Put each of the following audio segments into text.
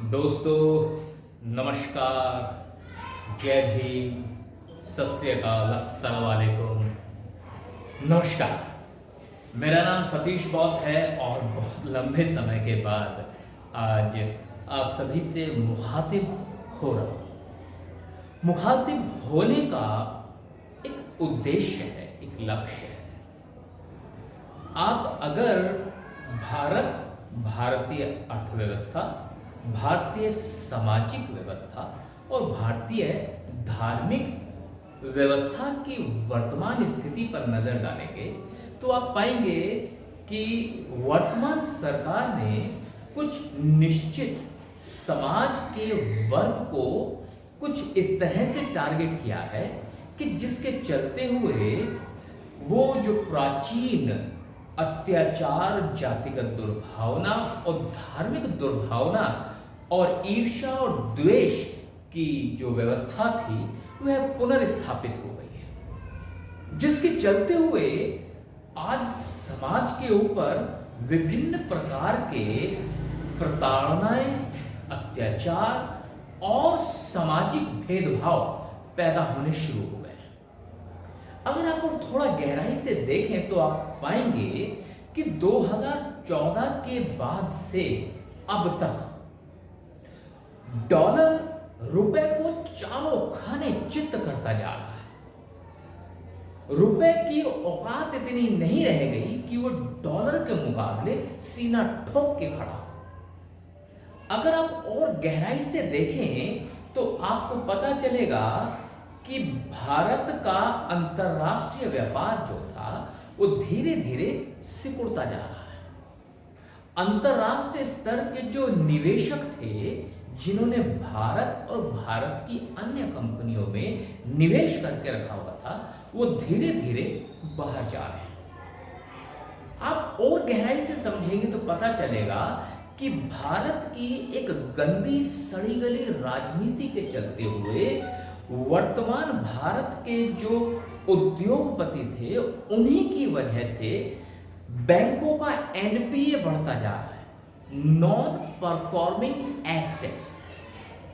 दोस्तों नमस्कार, जय भीम, सत श्री अकाल, अस्सलाम वालेकुम। नमस्कार, मेरा नाम सतीश बौद्ध है और बहुत लंबे समय के बाद आज आप सभी से मुखातिब हो रहा हूँ। मुखातिब होने का एक उद्देश्य है, एक लक्ष्य है। आप अगर भारतीय अर्थव्यवस्था, भारतीय सामाजिक व्यवस्था और भारतीय धार्मिक व्यवस्था की वर्तमान स्थिति पर नजर डालेंगे तो आप पाएंगे कि वर्तमान सरकार ने कुछ निश्चित समाज के वर्ग को कुछ इस तरह से टारगेट किया है कि जिसके चलते हुए वो जो प्राचीन अत्याचार, जातिगत दुर्भावना और धार्मिक दुर्भावना और ईर्ष्या और द्वेष की जो व्यवस्था थी वह पुनर्स्थापित हो गई है, जिसके चलते हुए आज समाज के ऊपर विभिन्न प्रकार के प्रताड़नाएं, अत्याचार और सामाजिक भेदभाव पैदा होने शुरू हो गए हैं। अगर आप थोड़ा गहराई से देखें तो आप पाएंगे कि 2014 के बाद से अब तक डॉलर रुपए को चारों खाने चित्त करता जा रहा है। रुपए की औकात इतनी नहीं रह गई कि वो डॉलर के मुकाबले सीना ठोक के खड़ा हो। अगर आप और गहराई से देखें तो आपको पता चलेगा कि भारत का अंतरराष्ट्रीय व्यापार जो था वो धीरे धीरे सिकुड़ता जा रहा है। अंतरराष्ट्रीय स्तर के जो निवेशक थे, जिन्होंने भारत और भारत की अन्य कंपनियों में निवेश करके रखा हुआ था, वो धीरे धीरे बाहर जा रहे हैं। आप और गहराई से समझेंगे तो पता चलेगा कि भारत की एक गंदी सड़ी गली राजनीति के चलते हुए वर्तमान भारत के जो उद्योगपति थे, उन्हीं की वजह से बैंकों का एनपीए बढ़ता जा रहा है, नॉन परफॉर्मिंग एसेट्स।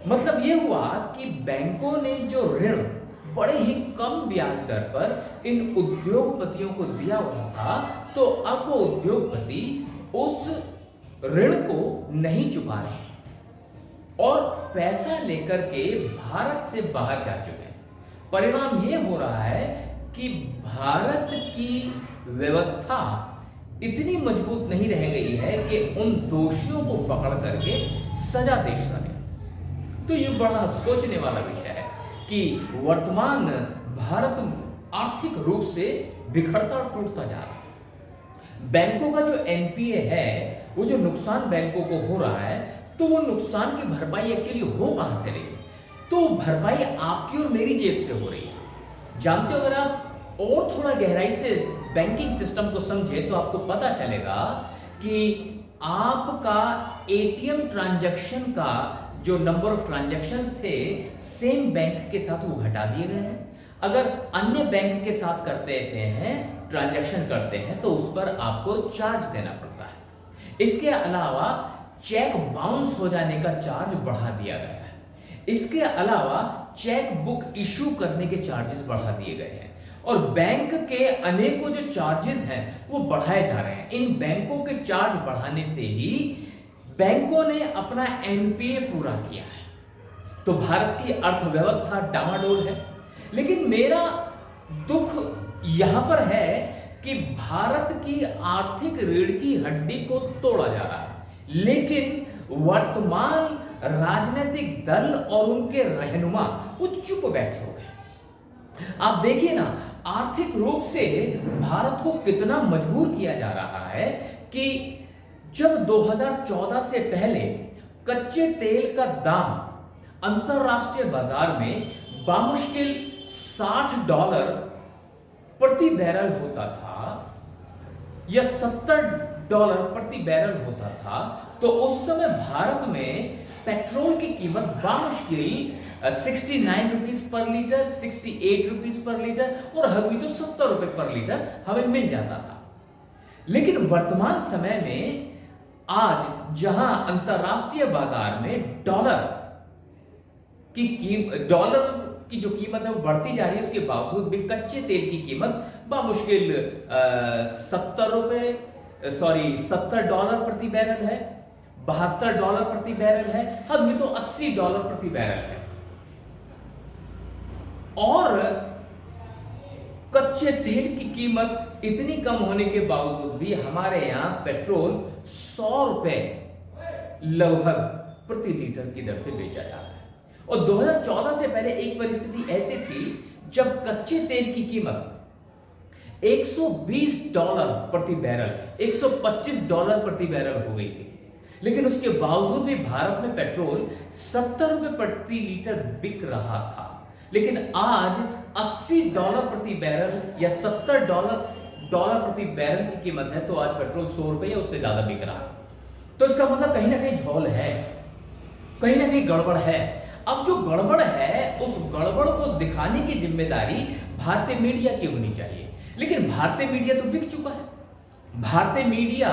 मतलब यह हुआ कि बैंकों ने जो ऋण बड़े ही कम ब्याज दर पर इन उद्योगपतियों को दिया हुआ था, तो अब वो उद्योगपति उस ऋण को नहीं चुका रहे और पैसा लेकर के भारत से बाहर जा चुके हैं। परिणाम यह हो रहा है कि भारत की व्यवस्था इतनी मजबूत नहीं रह गई है कि उन दोषियों को पकड़ करके सजा दे सके। तो ये बड़ा सोचने वाला विषय है कि वर्तमान भारत आर्थिक रूप से बिखरता और टूटता जा रहा है। बैंकों का जो एनपीए है, वो जो नुकसान बैंकों को हो रहा है, तो वो नुकसान की भरपाई एक्चुअली हो कहां से रही है? तो भरपाई आपकी और मेरी जेब से हो रही है। जानते हो, अगर आप और थोड़ा गहराई से बैंकिंग सिस्टम को समझे तो आपको पता चलेगा कि आपका एटीएम ट्रांजैक्शन का जो नंबर ऑफ ट्रांजैक्शंस थे, सेम बैंक के साथ वो घटा दिए गए हैं। अगर अन्य बैंक के साथ करते हैं, ट्रांजैक्शन करते हैं, तो उस पर आपको चार्ज देना पड़ता है। इसके अलावा चेक बाउंस हो जाने का चार्ज बढ़ा दिया गया है। इसके अलावा चेक बुक इशू करने के चार्जेस बढ़ा दिए गए हैं और बैंक के अनेकों जो चार्जेस हैं वो बढ़ाए जा रहे हैं। इन बैंकों के चार्ज बढ़ाने से ही बैंकों ने अपना एनपीए पूरा किया है। तो भारत की अर्थव्यवस्था डामाडोल है। लेकिन मेरा दुख यहां पर है कि भारत की आर्थिक रीढ़ की हड्डी को तोड़ा जा रहा है, लेकिन वर्तमान राजनीतिक दल और उनके रहनुमा वो चुप बैठे हुए हैं। आप देखिए ना, आर्थिक रूप से भारत को कितना मजबूर किया जा रहा है कि जब 2014 से पहले कच्चे तेल का दाम अंतरराष्ट्रीय बाजार में बामुश्किल $60 प्रति बैरल होता था या $70 प्रति बैरल होता था, तो उस समय भारत में पेट्रोल की कीमत बामुश्किल 69 रुपीस पर लीटर, 68 रुपीस पर लीटर और अभी तो 70 रुपए पर लीटर हमें मिल जाता था। लेकिन वर्तमान समय में आज जहां अंतरराष्ट्रीय बाजार में डॉलर की जो कीमत है वो बढ़ती जा रही है, उसके बावजूद भी कच्चे तेल की कीमत बामुश्किल $70 प्रति बैरल है, $72 प्रति बैरल है, हद हुई तो $80 प्रति बैरल है। और कच्चे तेल की कीमत इतनी कम होने के बावजूद भी हमारे यहां पेट्रोल ₹100 लगभग प्रति लीटर की दर से बेचा जा रहा है। और 2014 से पहले एक परिस्थिति ऐसी थी जब कच्चे तेल की कीमत $120 प्रति बैरल, $125 प्रति बैरल हो गई थी, लेकिन उसके बावजूद भी भारत में पेट्रोल ₹70 प्रति लीटर बिक रहा था। लेकिन आज $80 प्रति बैरल या $70 प्रति बैरल की कीमत है, तो आज पेट्रोल ₹100 या उससे ज्यादा बिक रहा है। तो इसका मतलब कहीं ना कहीं झोल है, कहीं ना कहीं गड़बड़ है। अब जो गड़बड़ है उस गड़बड़ को दिखाने की जिम्मेदारी भारतीय मीडिया की होनी चाहिए, लेकिन भारतीय मीडिया तो बिक चुका है। भारतीय मीडिया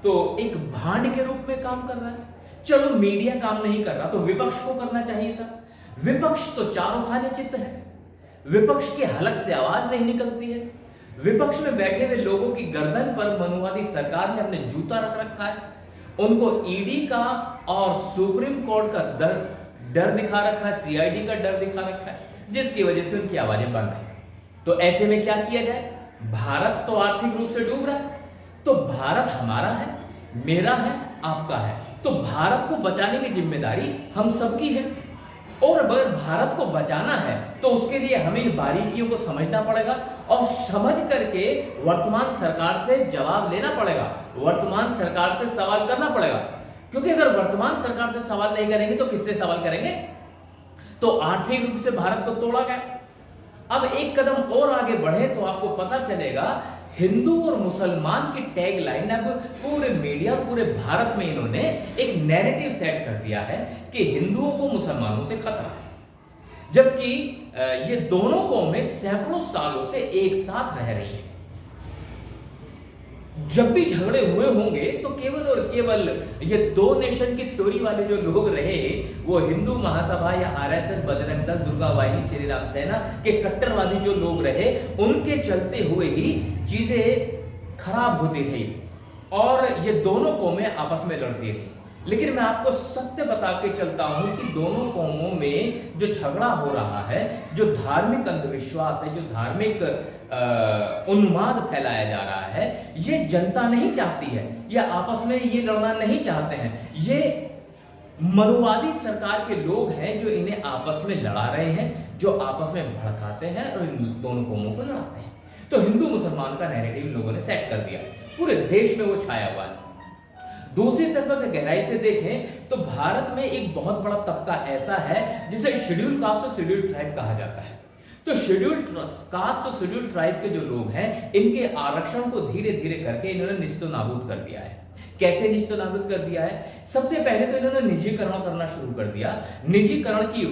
तो एक भांड के रूप में काम कर रहा है। चलो मीडिया काम नहीं कर रहा तो विपक्ष को करना चाहिए था। विपक्ष तो चारों खाने चित्त है, विपक्ष के हलक से आवाज नहीं निकलती है। विपक्ष में बैठे हुए लोगों की गर्दन पर मनुवादी सरकार ने अपने जूता रख रखा है, उनको ईडी का और सुप्रीम कोर्ट का डर दिखा रखा है, सीआईडी का डर दिखा रखा है, जिसकी वजह से उनकी आवाजें बंद है। तो ऐसे में क्या किया जाए? भारत तो आर्थिक रूप से डूब रहा है, तो भारत हमारा है, मेरा है, आपका है, तो भारत को बचाने की जिम्मेदारी हम सबकी है। और अगर भारत को बचाना है तो उसके लिए हमें इन बारीकियों को समझना पड़ेगा और समझ करके वर्तमान सरकार से जवाब लेना पड़ेगा, वर्तमान सरकार से सवाल करना पड़ेगा। क्योंकि अगर वर्तमान सरकार से सवाल नहीं करेंगे तो किससे सवाल करेंगे? तो आर्थिक रूप से भारत को तोड़ा गया। अब एक कदम और आगे बढ़े तो आपको पता चलेगा हिंदू और मुसलमान की टैग लाइन अब पूरे मीडिया, पूरे भारत में इन्होंने एक नैरेटिव सेट कर दिया है कि हिंदुओं को मुसलमानों से खतरा है, जबकि ये दोनों कौमें सैकड़ों सालों से एक साथ रह रही हैं। जब भी झगड़े हुए होंगे तो केवल और केवल ये दो नेशन की थ्योरी वाले जो लोग रहे, वो हिंदू महासभा या आरएसएस, बजरंग दल, दुर्गा वाहिनी, श्री राम सेना के कट्टरवादी जो लोग रहे, उनके चलते हुए ही चीजें खराब होती रही और ये दोनों कौमें आपस में लड़ती रही। लेकिन मैं आपको सत्य बता के चलता हूं कि दोनों कौमों में जो झगड़ा हो रहा है, जो धार्मिक अंधविश्वास है, जो धार्मिक उन्माद फैलाया जा रहा है, ये जनता नहीं चाहती है, या आपस में ये लड़ना नहीं चाहते हैं। ये मनुवादी सरकार के लोग हैं जो इन्हें आपस में लड़ा रहे हैं, जो आपस में भड़काते हैं और इन दोनों कौमों को लड़ाते हैं। तो हिंदू मुसलमान का नैरेटिव इन लोगों ने सेट कर दिया, पूरे देश में वो छाया हुआ है। दूसरी तरफ अगर गहराई से देखें तो भारत में एक बहुत बड़ा तबका ऐसा है जिसे शेड्यूल कास्ट और शेड्यूल ट्राइब कहा जाता है। तो शेड्यूल कास्ट और शेड्यूल ट्राइब के जो लोग हैं, इनके आरक्षण को धीरे धीरे करके इन्होंने निस्तो नाबूद कर दिया है। कैसे निस्तो नाबूद कर दिया है? सबसे पहले तो इन्होंने निजीकरण करना शुरू कर दिया। निजीकरण की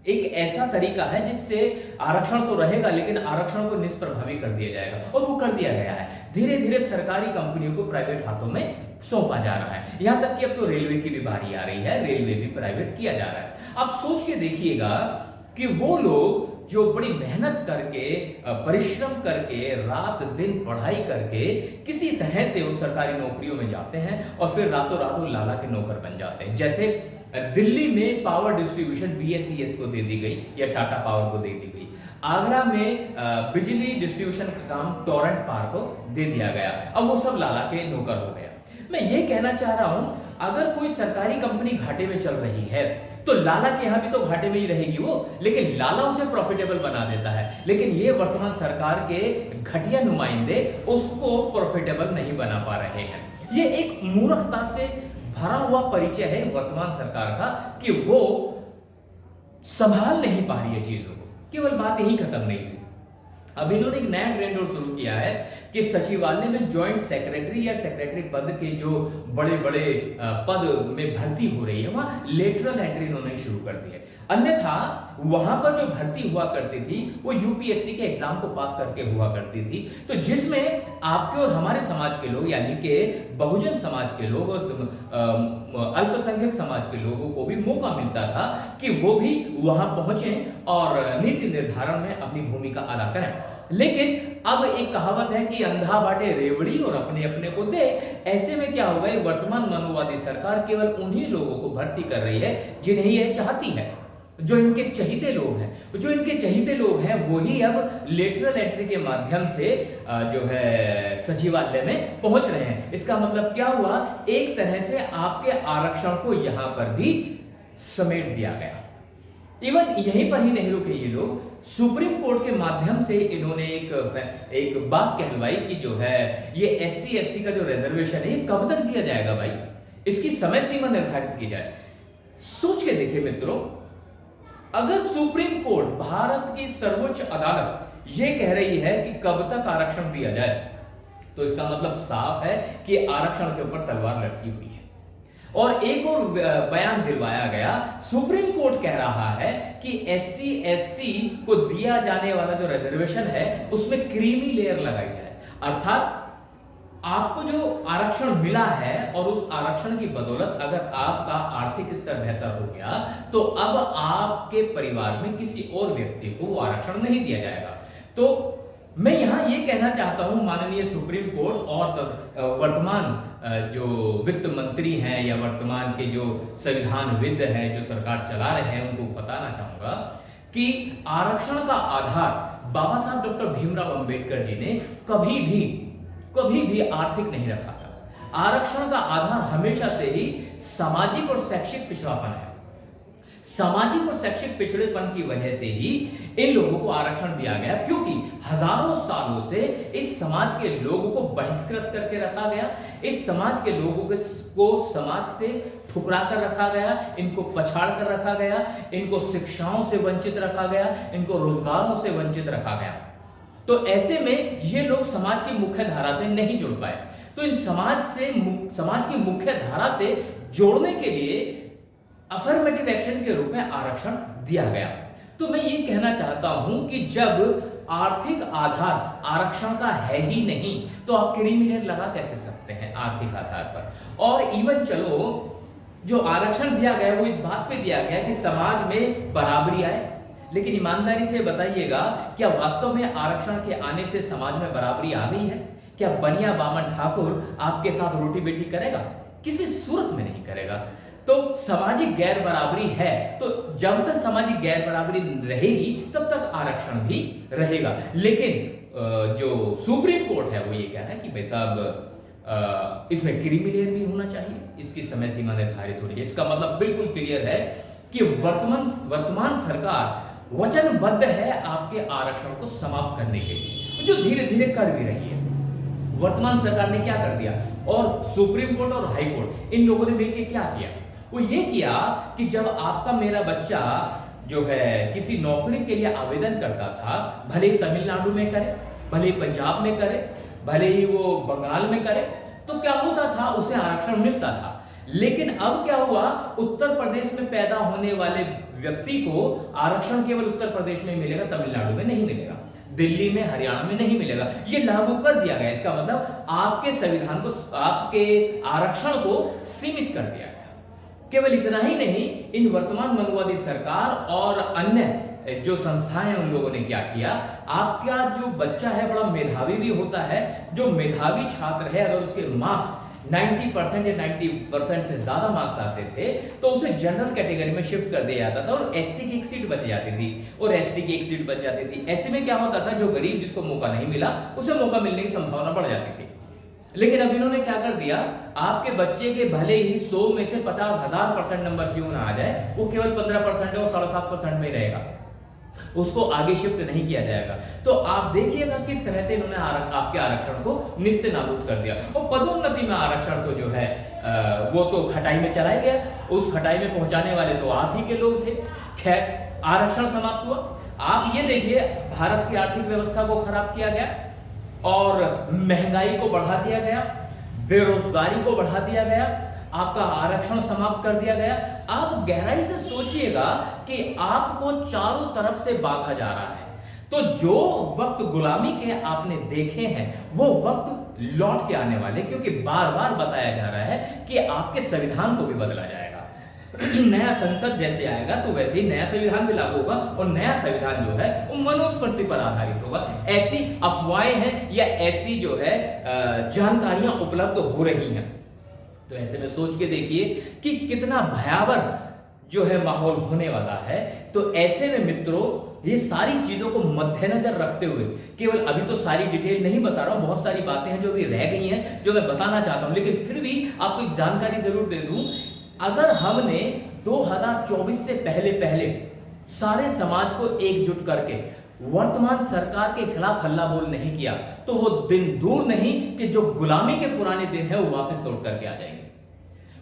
एक ऐसा तरीका है जिससे आरक्षण तो रहेगा लेकिन आरक्षण को निष्प्रभावी कर दिया जाएगा, और वो कर दिया गया है। धीरे धीरे सरकारी कंपनियों को प्राइवेट हाथों में सौंपा जा रहा है, यहां तक कि अब तो रेलवे की भी बारी आ रही है, रेलवे भी प्राइवेट किया जा रहा है। आप सोच के देखिएगा कि वो लोग जो बड़ी मेहनत करके, परिश्रम करके, रात दिन पढ़ाई करके किसी तरह से वो सरकारी नौकरियों में जाते हैं और फिर रातों रात वो लाला के नौकर बन जाते हैं। जैसे दिल्ली में पावर डिस्ट्रीब्यूशन बीएसईएस को दे दी गई या टाटा पावर को दे दी गई, आगरा में बिजली डिस्ट्रीब्यूशन का काम टोरेंट पावर को दे दिया गया, अब वो सब लाला के नौकर हो गया। मैं ये कहना चाह रहा हूं, अगर कोई सरकारी कंपनी घाटे में चल रही है तो लाला के यहां भी तो घाटे में ही रहेगी वो, लेकिन लाला उसे प्रॉफिटेबल बना देता है। लेकिन ये वर्तमान सरकार के घटिया नुमाइंदे उसको प्रॉफिटेबल नहीं बना पा रहे हैं। ये एक मूर्खता से भरा हुआ परिचय है वर्तमान सरकार का कि वो संभाल नहीं पा रही है चीजों को। केवल बात यही खत्म नहीं हुई, अब इन्होंने एक नया ट्रेंड और शुरू किया है कि सचिवालय में ज्वाइंट सेक्रेटरी या सेक्रेटरी पद के जो बड़े बड़े पद में भर्ती हो रही है, वहां लेटरल एंट्री इन्होंने शुरू कर दी है। अन्यथा वहां पर जो भर्ती हुआ करती थी वो यूपीएससी के एग्जाम को पास करके हुआ करती थी, तो जिसमें आपके और हमारे समाज के लोग यानी कि बहुजन समाज के लोग और अल्पसंख्यक समाज के लोगों को भी मौका मिलता था कि वो भी वहां पहुंचे और नीति निर्धारण में अपनी भूमिका अदा करें। लेकिन अब एक कहावत है कि अंधा बांटे रेवड़ी और अपने अपने को दे। ऐसे में क्या होगा, वर्तमान मानववादी सरकार केवल उन्हीं लोगों को भर्ती कर रही है जिन्हें यह चाहती है, जो इनके चहीते लोग हैं। जो इनके चहीते लोग हैं वही अब लेटरल एंट्री के माध्यम से जो है सचिवालय में पहुंच रहे हैं। इसका मतलब क्या हुआ, एक तरह से आपके आरक्षण को यहां पर भी समेट दिया गया। इवन यहीं पर ही नहीं रुके ये लोग, सुप्रीम कोर्ट के माध्यम से इन्होंने एक बात कहलवाई कि जो है ये एससी एसटी का जो रिजर्वेशन है ये कब तक दिया जाएगा भाई, इसकी समय सीमा निर्धारित की जाए। सोच के देखिए मित्रों, अगर सुप्रीम कोर्ट भारत की सर्वोच्च अदालत ये कह रही है कि कब तक आरक्षण दिया जाए, तो इसका मतलब साफ है कि आरक्षण के ऊपर तलवार लटकी हुई है। और एक और बयान दिलवाया गया, सुप्रीम कोर्ट कह रहा है कि एससी एसटी को दिया जाने वाला जो रिजर्वेशन है उसमें क्रीमी लेयर लगाई जाए, अर्थात आपको जो आरक्षण मिला है और उस आरक्षण की बदौलत अगर आपका आर्थिक स्तर बेहतर हो गया तो अब आपके परिवार में किसी और व्यक्ति को वो आरक्षण नहीं दिया जाएगा। तो मैं यहां ये कहना चाहता हूं माननीय सुप्रीम कोर्ट और वर्तमान जो वित्त मंत्री हैं या वर्तमान के जो संविधानविद हैं जो सरकार चला रहे हैं, उनको बताना चाहूंगा कि आरक्षण का आधार बाबा साहब डॉक्टर भीमराव अंबेडकर जी ने कभी भी आर्थिक नहीं रखा था। आरक्षण का आधार हमेशा से ही सामाजिक और शैक्षिक पिछड़ापन है। सामाजिक और शैक्षिक पिछड़ेपन की वजह से ही इन लोगों को आरक्षण दिया गया, क्योंकि हजारों सालों से इस समाज के लोगों को बहिष्कृत करके रखा गया, इस समाज के लोगों को समाज से ठुकरा कर रखा गया, इनको पछाड़ कर रखा गया, इनको शिक्षाओं से वंचित रखा गया, इनको रोजगारों से वंचित रखा गया। तो ऐसे में ये लोग समाज की मुख्य धारा से नहीं जुड़ पाए, तो इन समाज की मुख्य धारा से जोड़ने के लिए अफर्मेटिव एक्शन के रूप में आरक्षण दिया गया। तो मैं ये कहना चाहता हूं कि जब आर्थिक आधार आरक्षण का है ही नहीं तो आप क्रिमिनल लगा कैसे सकते हैं आर्थिक आधार पर। और इवन चलो जो आरक्षण दिया गया वो इस बात पे दिया गया कि समाज में बराबरी आए, लेकिन ईमानदारी से बताइएगा क्या वास्तव में आरक्षण के आने से समाज में बराबरी आ गई है? क्या बनिया बामन ठाकुर आपके साथ रोटी बेटी करेगा? किसी सूरत में नहीं करेगा। तो सामाजिक गैर बराबरी है, तो जब तक सामाजिक गैर बराबरी रहेगी तब तक आरक्षण भी रहेगा। लेकिन जो सुप्रीम कोर्ट है वो ये कह रहा है कि भाई साहब इसमें क्रिमिनल भी होना चाहिए, इसकी समय सीमा निर्धारित होनी चाहिए। इसका मतलब बिल्कुल क्लियर है कि वर्तमान सरकार वचनबद्ध है आपके आरक्षण को समाप्त करने के लिए, जो धीरे धीरे कर भी रही है। वर्तमान सरकार ने क्या कर दिया, और सुप्रीम कोर्ट और हाई कोर्ट इन लोगों ने मिलकर क्या किया, वो ये किया कि जब आपका मेरा बच्चा जो है किसी नौकरी के लिए आवेदन करता था, भले ही तमिलनाडु में करे, भले ही पंजाब में करे, भले ही वो बंगाल में करे, तो क्या होता था, उसे आरक्षण मिलता था। लेकिन अब क्या हुआ, उत्तर प्रदेश में पैदा होने वाले व्यक्ति को आरक्षण केवल उत्तर प्रदेश में मिलेगा, तमिलनाडु में नहीं मिलेगा, दिल्ली में, हरियाणा में नहीं मिलेगा। ये लागू कर दिया गया। इसका मतलब आपके संविधान को, आपके आरक्षण को सीमित कर दिया गया। केवल इतना ही नहीं, इन वर्तमान मनवादी सरकार और अन्य जो संस्थाएं उन लोगों ने क्या किया, आपका जो बच्चा है बड़ा मेधावी भी होता है, जो मेधावी छात्र है अगर उसके मार्क्स 90% या 90% से ज्यादा मार्क्स आते थे तो उसे जनरल कैटेगरी में शिफ्ट कर दिया जाता था और एससी की एक सीट बच जाती थी और एसटी की एक सीट बच जाती थी। ऐसे में क्या होता था, जो गरीब जिसको मौका नहीं मिला उसे मौका मिलने की संभावना बढ़ जाती थी। लेकिन अब इन्होंने क्या कर दिया, आपके बच्चे के भले ही 100 में से 50,000% नंबर क्यों ना आ जाए, वो केवल 15% और 7.5% में रहेगा, उसको आगे शिफ्ट नहीं किया जाएगा। तो आप देखिएगा किस तरह से इन्होंने आपके आरक्षण को निस्ते नाबूद कर दिया। और पदोन्नति में आरक्षण तो जो है वो तो खटाई में चला ही गया, उस खटाई में पहुंचाने वाले तो आप ही के लोग थे। खैर, आरक्षण समाप्त हुआ। आप ये देखिए, भारत की आर्थिक व्यवस्था को खराब किया गया और महंगाई को बढ़ा दिया गया, बेरोजगारी को बढ़ा दिया गया, आपका आरक्षण समाप्त कर दिया गया। आप गहराई से सोचिएगा कि आपको चारों तरफ से बांधा जा रहा है। तो जो वक्त गुलामी के आपने देखे हैं वो वक्त लौट के आने वाले, क्योंकि बार बार बताया जा रहा है कि आपके संविधान को भी बदला जाएगा। नया संसद जैसे आएगा तो वैसे ही नया संविधान भी लागू होगा, और नया संविधान जो है वो मनुस्मृति पर आधारित होगा। ऐसी अफवाहें हैं या ऐसी जो है जानकारियां उपलब्ध हो रही हैं। तो ऐसे में सोच के देखिए कि कितना भयावह जो है माहौल होने वाला है। तो ऐसे में मित्रों, ये सारी चीजों को मद्देनजर रखते हुए, केवल अभी तो सारी डिटेल नहीं बता रहा हूं, बहुत सारी बातें हैं जो भी रह गई हैं जो मैं बताना चाहता हूं, लेकिन फिर भी आपको एक जानकारी जरूर दे दूं। अगर हमने 2024 से पहले सारे समाज को एकजुट करके वर्तमान सरकार के खिलाफ हल्ला बोल नहीं किया तो वो दिन दूर नहीं कि जो गुलामी के पुराने दिन है वो वापस लौट करके आ जाएंगे।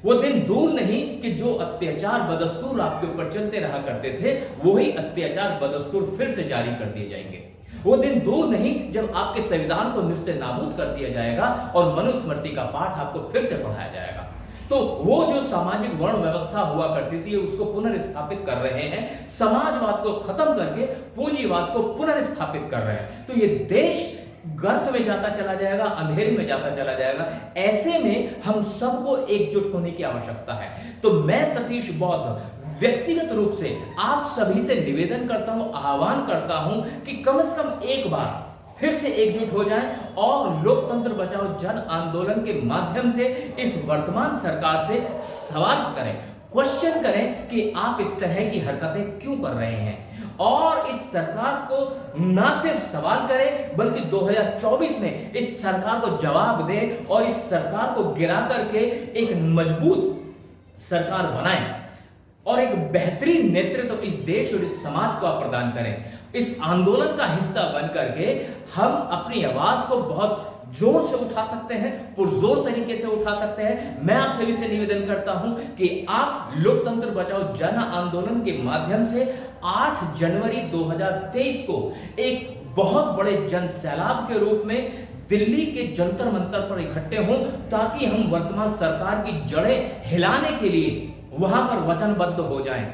वो दिन दूर नहीं कि जो अत्याचार बदस्तूर आपके ऊपर चलते रहा करते थे वही अत्याचार बदस्तूर फिर से जारी कर दिए जाएंगे। वो दिन दूर नहीं जब आपके संविधान को निस्ते नाबूद कर दिया जाएगा और मनुस्मृति का पाठ आपको फिर से पढ़ाया जाएगा। तो वो जो सामाजिक वर्ण व्यवस्था हुआ करती थी उसको पुनर्स्थापित कर रहे हैं, समाजवाद को खत्म करके पूंजीवाद को पुनर्स्थापित कर रहे हैं। तो ये देश गर्त में जाता चला जाएगा, अंधेरे में जाता चला जाएगा। ऐसे में हम सबको एकजुट होने की आवश्यकता है। तो मैं सतीश बौद्ध व्यक्तिगत रूप से आप सभी से निवेदन करता हूं, आह्वान करता हूं कि कम से कम एक बार फिर से एकजुट हो जाएं और लोकतंत्र बचाओ जन आंदोलन के माध्यम से इस वर्तमान सरकार से सवाल करें, क्वेश्चन करें कि आप इस तरह की हरकतें क्यों कर रहे हैं, और इस सरकार को ना सिर्फ सवाल करें बल्कि 2024 में इस सरकार को जवाब दें और इस सरकार को गिरा करके एक मजबूत सरकार बनाएं और एक बेहतरीन नेतृत्व इस देश और इस समाज को आप प्रदान करें। इस आंदोलन का हिस्सा बन करके हम अपनी आवाज को बहुत जोर से उठा सकते हैं, पुरजोर तरीके से उठा सकते हैं। मैं आप सभी से निवेदन करता हूं कि आप लोकतंत्र बचाओ जन आंदोलन के माध्यम से 8 जनवरी 2023 को एक बहुत बड़े जन सैलाब के रूप में दिल्ली के जंतर मंतर पर इकट्ठे हों, ताकि हम वर्तमान सरकार की जड़ें हिलाने के लिए वहां पर वचनबद्ध हो जाएं।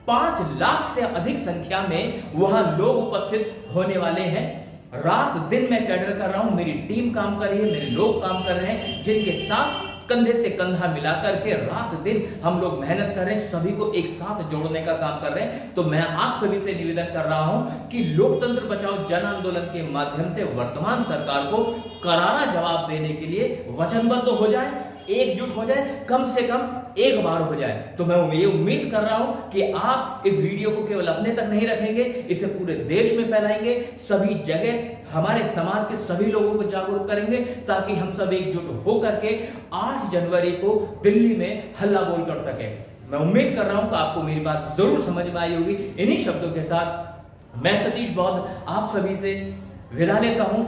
5 लाख से अधिक संख्या में वहां लोग उपस्थित होने वाले हैं। रात दिन मैं कैडर कर रहा हूं, मेरी टीम काम कर रही है, मेरे लोग काम कर रहे हैं, जिनके साथ कंधे से कंधा मिलाकर के रात दिन हम लोग मेहनत कर रहे हैं, सभी को एक साथ जोड़ने का काम कर रहे हैं। तो मैं आप सभी से निवेदन कर रहा हूं कि लोकतंत्र बचाओ जन आंदोलन के माध्यम से वर्तमान सरकार को करारा जवाब देने के लिए वचनबद्ध हो जाए, एकजुट हो जाए, कम से कम एक बार हो जाए। तो मैं ये उम्मीद कर रहा हूं कि आप इस वीडियो को केवल अपने तक नहीं रखेंगे, इसे पूरे देश में फैलाएंगे, सभी जगह हमारे समाज के सभी लोगों को जागरूक करेंगे, ताकि हम सब एकजुट होकर के 8 जनवरी को दिल्ली में हल्ला बोल कर सके। मैं उम्मीद कर रहा हूं कि आपको मेरी बात जरूर समझ में आई होगी। इन्हीं शब्दों के साथ मैं सतीश बौद्ध आप सभी से विदा लेता हूं।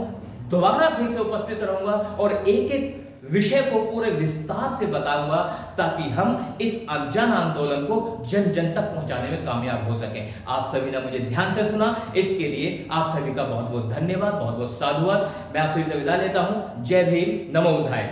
दोबारा फिर से उपस्थित रहूंगा और एक एक विषय को पूरे विस्तार से बताऊंगा, ताकि हम इस जन आंदोलन को जन जन तक पहुंचाने में कामयाब हो सके। आप सभी ने मुझे ध्यान से सुना, इसके लिए आप सभी का बहुत बहुत धन्यवाद, बहुत बहुत साधुवाद। मैं आप सभी से विदा लेता हूं। जय भीम, नमो बुद्धाय।